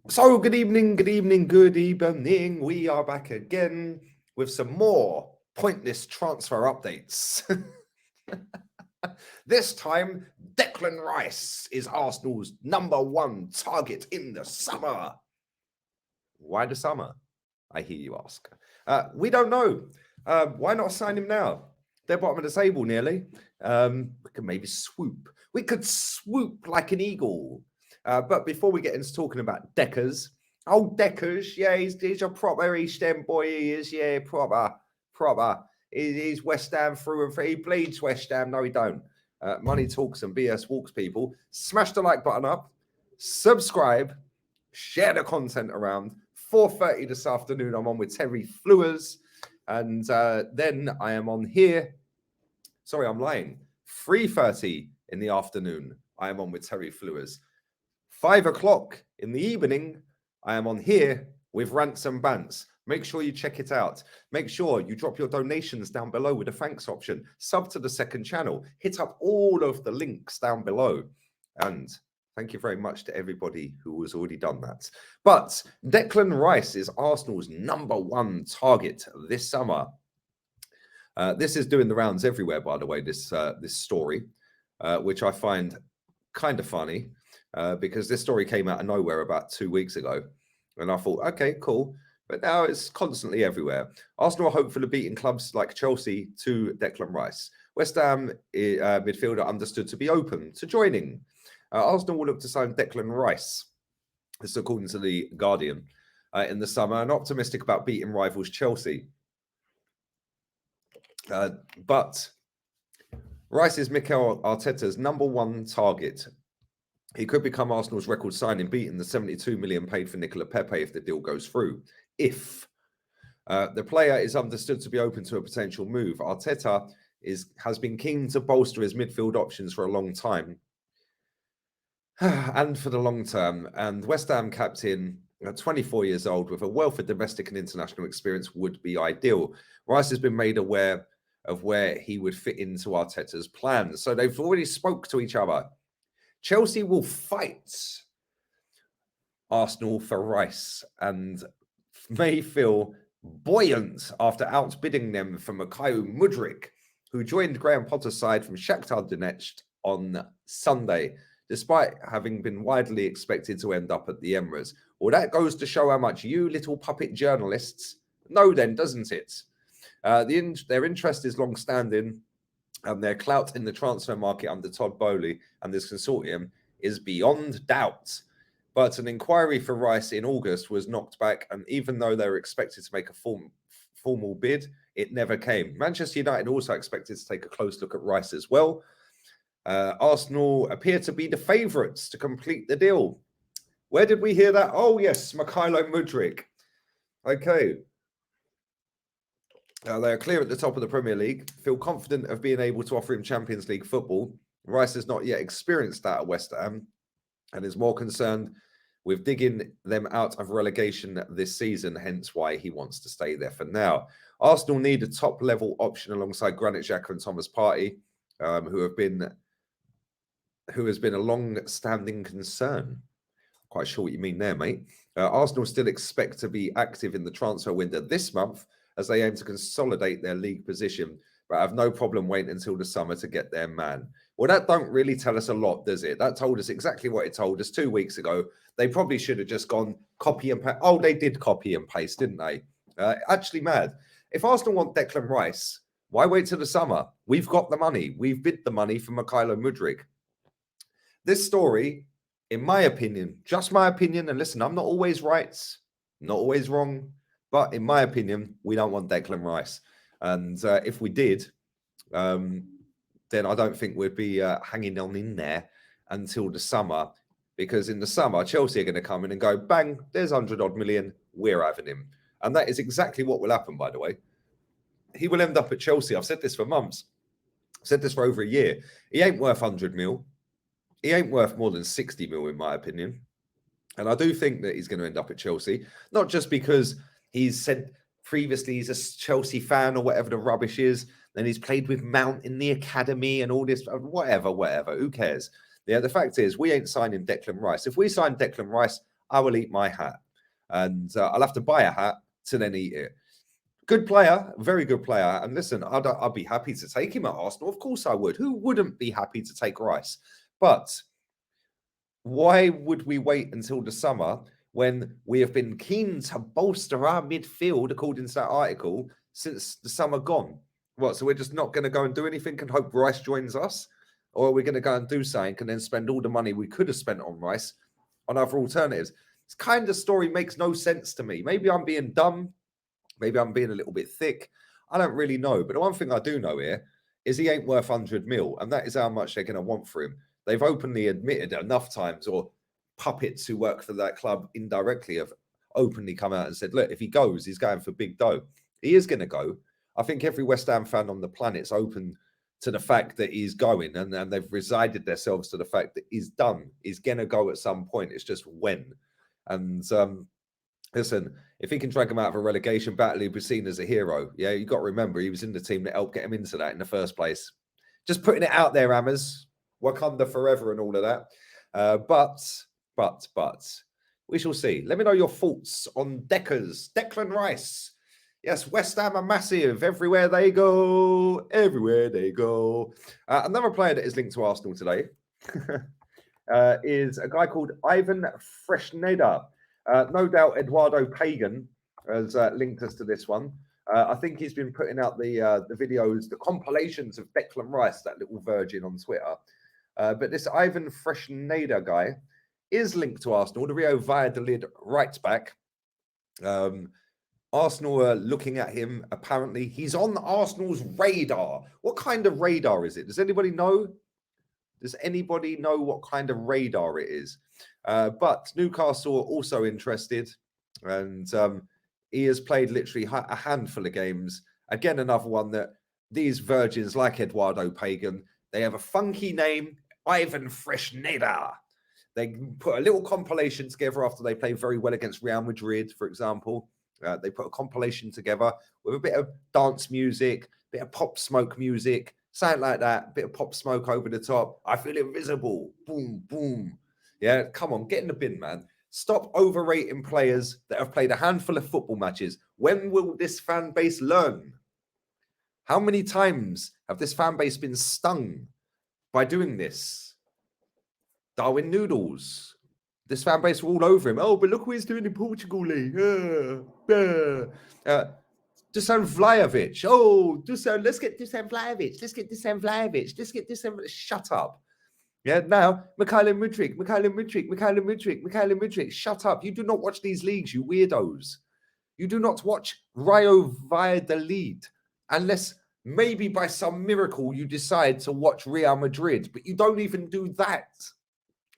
So, good evening, good evening, good evening. We are back again with some more pointless transfer updates. This time, Declan Rice is Arsenal's number one target in the summer. Why the summer? I hear you ask. We don't know. Why not sign him now? They're bottom of the table nearly. We could maybe swoop. We could swoop like an eagle. But before we get into talking about Deckers, Deckers, yeah, he's a proper East End boy. He is, yeah, proper. He's West Ham through and through. He bleeds West Ham. No, he don't. Money talks and BS walks, people. Smash the like button up, subscribe, share the content around. 4:30 this afternoon, I'm on with Terry Flewers. And then I am on here. Sorry, I'm lying. 3:30 in the afternoon, I am on with Terry Flewers. 5 o'clock in the evening, I am on here with Ransom Bants. Make sure you check it out. Make sure you drop your donations down below with a thanks option. Sub to the second channel. Hit up all of the links down below. And thank you very much to everybody who has already done that. But Declan Rice is Arsenal's number one target this summer. This is doing the rounds everywhere, by the way, this story, which I find kind of funny because this story came out of nowhere about 2 weeks ago. And I thought, okay, cool. But now it's constantly everywhere. Arsenal are hopeful of beating clubs like Chelsea to Declan Rice. West Ham midfielder understood to be open to joining. Arsenal will look to sign Declan Rice, this is according to The Guardian, in the summer, and optimistic about beating rivals Chelsea. But Rice is Mikel Arteta's number one target. He could become Arsenal's record signing, beating the 72 million paid for Nicola Pepe if the deal goes through. If the player is understood to be open to a potential move, Arteta has been keen to bolster his midfield options for a long time and for the long term. And West Ham captain, 24 years old, with a wealth of domestic and international experience, would be ideal. Rice has been made aware of where he would fit into Arteta's plans, so they've already spoke to each other. Chelsea will fight Arsenal for Rice and may feel buoyant after outbidding them for Mikhail Mudryk, who joined Graham Potter's side from Shakhtar Donetsk on Sunday, despite having been widely expected to end up at the Emirates. Well, that goes to show how much you little puppet journalists know then, doesn't it? Their interest is long-standing, and their clout in the transfer market under Todd Boehly and this consortium is beyond doubt. But an inquiry for Rice in August was knocked back, and even though they were expected to make a formal bid, it never came. Manchester United also expected to take a close look at Rice as well. Arsenal appear to be the favourites to complete the deal. Where did we hear that? Oh, yes, Mikhailo Mudryk. Okay. They are clear at the top of the Premier League, feel confident of being able to offer him Champions League football. Rice has not yet experienced that at West Ham and is more concerned with digging them out of relegation this season, hence why he wants to stay there for now. Arsenal need a top-level option alongside Granit Xhaka and Thomas Partey, who has been a long-standing concern. Quite sure what you mean there, mate. Arsenal still expect to be active in the transfer window this month, as they aim to consolidate their league position, but have no problem waiting until the summer to get their man. Well, that don't really tell us a lot, does it? That told us exactly what it told us 2 weeks ago. They probably should have just gone copy and paste. Oh, they did copy and paste, didn't they? Actually mad. If Arsenal want Declan Rice, why wait till the summer? We've got the money. We've bid the money for Mikhailo Mudryk. This story, in my opinion, just my opinion, and listen, I'm not always right, not always wrong, but in my opinion, we don't want Declan Rice. And if we did, then I don't think we'd be hanging on in there until the summer. Because in the summer, Chelsea are going to come in and go, bang, there's 100-odd million, we're having him. And that is exactly what will happen, by the way. He will end up at Chelsea. I've said this for months. I've said this for over a year. He ain't worth 100 mil. He ain't worth more than 60 mil, in my opinion. And I do think that he's going to end up at Chelsea, not just because he's said previously he's a Chelsea fan or whatever the rubbish is. Then he's played with Mount in the academy and all this, whatever. Who cares? Yeah, the fact is, we ain't signing Declan Rice. If we sign Declan Rice, I will eat my hat. And I'll have to buy a hat to then eat it. Good player, very good player. And listen, I'd be happy to take him at Arsenal. Of course I would. Who wouldn't be happy to take Rice? But why would we wait until the summer when we have been keen to bolster our midfield, according to that article, since the summer gone? What, so we're just not going to go and do anything and hope Rice joins us? Or are we going to go and do something and then spend all the money we could have spent on Rice on other alternatives? This kind of story makes no sense to me. Maybe I'm being dumb. Maybe I'm being a little bit thick. I don't really know. But the one thing I do know here is he ain't worth 100 mil. And that is how much they're going to want for him. They've openly admitted enough times, or puppets who work for that club indirectly have openly come out and said, look, if he goes, he's going for big dough. He is going to go. I think every West Ham fan on the planet's open to the fact that he's going, and they've resigned themselves to the fact that he's done. He's going to go at some point. It's just when. And listen, if he can drag him out of a relegation battle, he'll be seen as a hero. Yeah, you got to remember, he was in the team that helped get him into that in the first place. Just putting it out there, Hammers. Wakanda forever and all of that. But we shall see. Let me know your thoughts on Declan Rice. Yes, West Ham are massive. Everywhere they go. Everywhere they go. Another player that is linked to Arsenal today is a guy called Ivan Fresneda. No doubt Eduardo Pagan has linked us to this one. I think he's been putting out the videos, the compilations of Declan Rice, that little virgin on Twitter. But this Ivan Fresneda guy is linked to Arsenal, the Rio Valladolid right back. Arsenal are looking at him. Apparently, he's on Arsenal's radar. What kind of radar is it? Does anybody know? Does anybody know what kind of radar it is? But Newcastle are also interested, and he has played literally a handful of games. Again, another one that these virgins like Eduardo Pagan, they have a funky name, Ivan Fresneda. They put a little compilation together after they play very well against Real Madrid, for example. They put a compilation together with a bit of dance music, bit of pop smoke music, something like that, bit of pop smoke over the top. I feel invisible. Boom, boom. Yeah, come on, get in the bin, man. Stop overrating players that have played a handful of football matches. When will this fan base learn? How many times have this fan base been stung by doing this? Darwin Noodles. This fan base were all over him. Oh, but look what he's doing in Portugal. Dusan Vlahovic. Oh, Dusan, let's get Dusan Vlahovic. Let's get Dusan Vlahovic. Let's get Dusan. Shut up. Yeah, now, Mykhailo Mudryk. Shut up. You do not watch these leagues, you weirdos. You do not watch Rio Valladolid unless maybe by some miracle you decide to watch Real Madrid, but you don't even do that.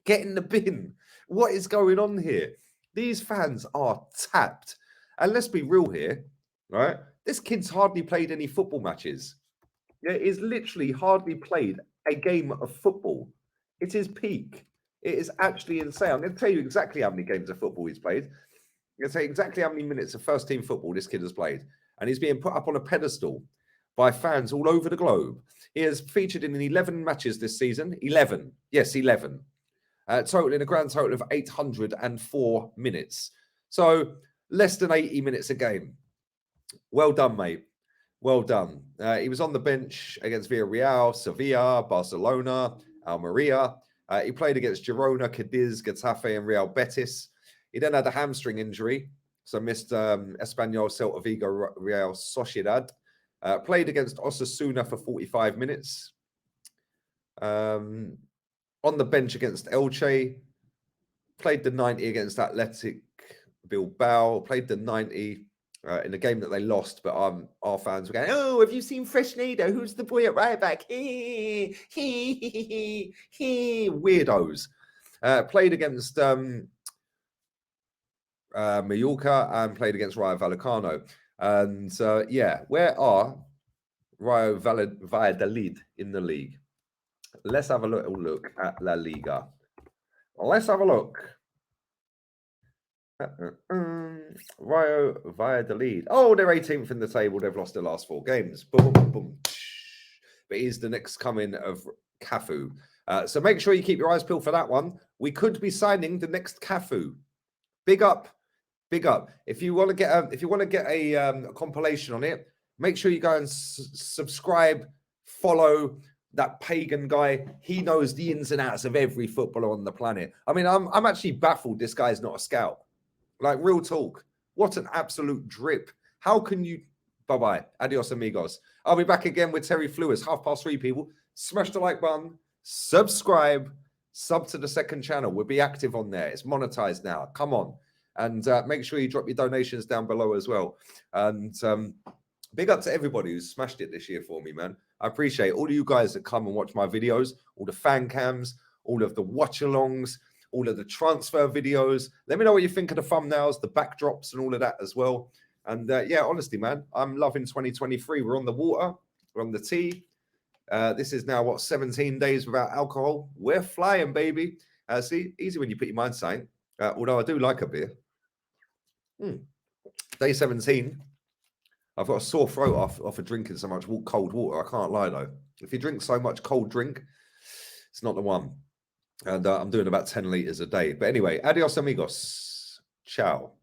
Get in the bin. What is going on here? These fans are tapped. And let's be real here, right? This kid's hardly played any football matches. Yeah, he's literally hardly played a game of football. It is peak. It is actually insane. I'm going to tell you exactly how many games of football he's played. I'm going to tell you exactly how many minutes of first team football this kid has played. And he's being put up on a pedestal by fans all over the globe. He has featured in 11 matches this season. 11. Yes, 11. Totaling a grand total of 804 minutes. So less than 80 minutes a game. Well done, mate. Well done. He was on the bench against Villarreal, Sevilla, Barcelona, Almeria. He played against Girona, Cadiz, Getafe, and Real Betis. He then had a hamstring injury, so missed Espanyol, Celta Vigo, Real Sociedad. Played against Osasuna for 45 minutes. On the bench against Elche, played the 90 against Athletic Bilbao, played the 90 in a game that they lost, but our fans were going, oh, have you seen Fresneda? Who's the boy at right back? Weirdos. Played against Mallorca and played against Rayo Vallecano. And yeah, where are Rayo Valladolid in the league? Let's have a little look at La Liga. Let's have a look. Rayo Valladolid. Oh, they're 18th in the table. They've lost their last 4 games. Boom, boom, boom. But he's the next coming of Cafu. So make sure you keep your eyes peeled for that one. We could be signing the next Cafu. Big up, big up. If you want to get a compilation on it, make sure you go and subscribe, follow that pagan guy. He knows the ins and outs of every footballer on the planet. I mean, I'm actually baffled this guy's not a scout. Like, real talk. What an absolute drip. How can you... Bye-bye. Adios, amigos. I'll be back again with Terry Flewis, 3:30, people. Smash the like button, subscribe, sub to the second channel. We'll be active on there. It's monetized now. Come on. And make sure you drop your donations down below as well. And big up to everybody who's smashed it this year for me, man. I appreciate all of you guys that come and watch my videos, all the fan cams, all of the watch-alongs, all of the transfer videos. Let me know what you think of the thumbnails, the backdrops, and all of that as well. And yeah, honestly, man, I'm loving 2023. We're on the water. We're on the tee. This is now, what, 17 days without alcohol. We're flying, baby. See, easy when you put your mind to something. Although I do like a beer. Day 17. I've got a sore throat off of drinking so much cold water. I can't lie, though. If you drink so much cold drink, it's not the one. And I'm doing about 10 liters a day. But anyway, adios, amigos. Ciao.